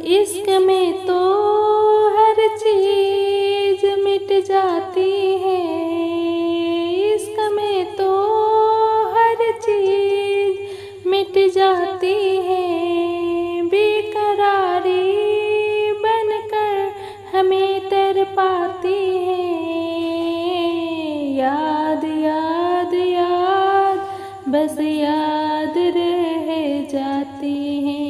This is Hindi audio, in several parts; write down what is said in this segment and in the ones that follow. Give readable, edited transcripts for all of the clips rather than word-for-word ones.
इश्क में तो हर चीज मिट जाती है। इश्क में तो हर चीज मिट जाती है। बेकरारी बनकर हमें तड़पाती है। याद याद याद बस याद रह जाती है।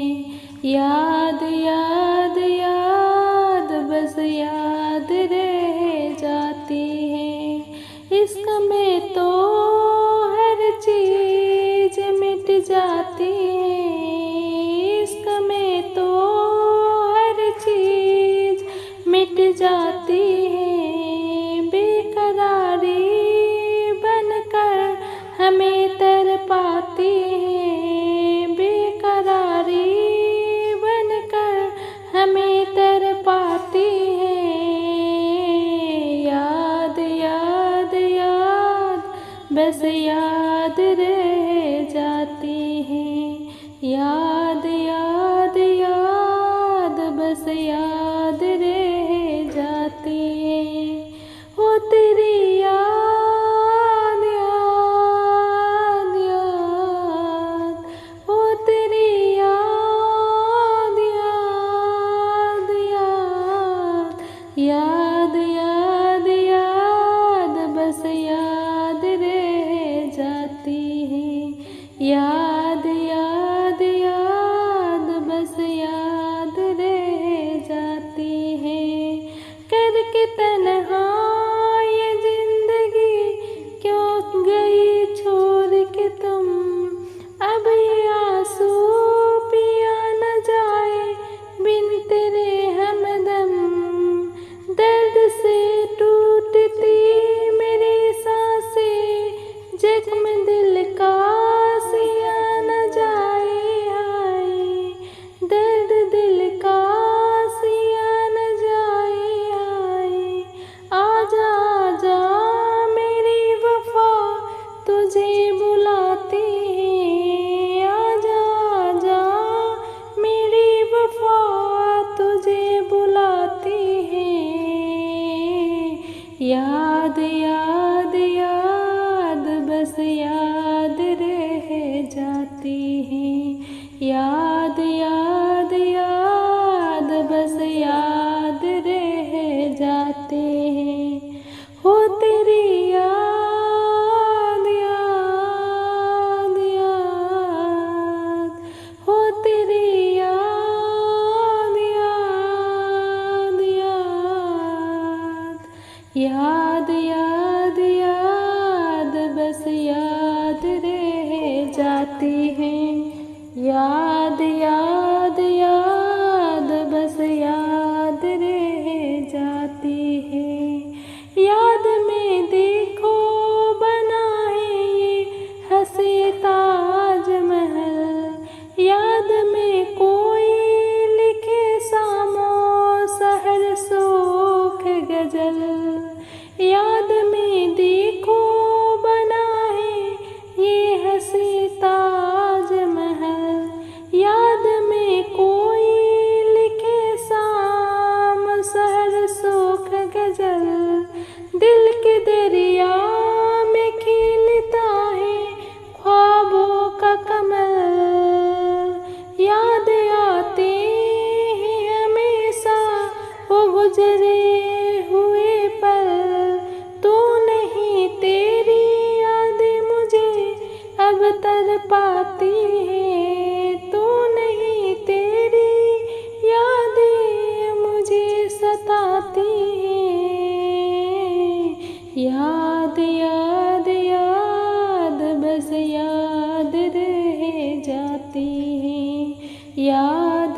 याद याद याद बस याद रह जाती है। इश्क में तो हर चीज मिट जाती है। इश्क में तो हर चीज मिट जाती है। बेकरारी बनकर हमें तड़पाती है। बेकरारी हमें तड़पाती है। याद याद याद बस याद रह जाती है। याद याद याद बस याद रह जाती है। हो तेरी याद याद याद, हो तेरी याद याद याद याद बस याद रह जाती है। याद याद याद बस याद रह जाती है। करके तन्हा ये जिंदगी क्यों गई छोड़ के तुम। अब ये आंसू पिया न जाए बिन तेरे हमदम। दर्द से टूटती मेरी सांसें, जख्म दिल का सिया न जाए आए। दर्द दिल का सिया न जाए आए। आजा आजा मेरी वफा तुझे बुलाती है। आजा आजा मेरी वफा तुझे बुलाती है। याद याद याद बस याद रह जाती है। याद याद याद बस याद रह जाते हैं। हो तेरी याद याद याद, हो तेरी याद याद याद, याद याद याद बस याद रह जाती है। याद याद याद बस याद रह जाती है। याद में देखो बना है ये हंसे ताजमहल। याद में कोई लिखे सामो सहर सोख गजल। याद में देखो बना है ये हंसी ताजमहल। याद में कोई लिखे शाम सहर सोख गजल। दिल के दरिया में खिलता है ख्वाबों का कमल। याद आते हैं हमेशा वो गुजरे हुए पल। तू नहीं तेरी यादें मुझे अब तड़पाती है। तू नहीं तेरी यादें मुझे सताती है। याद याद याद बस याद रह जाती है। याद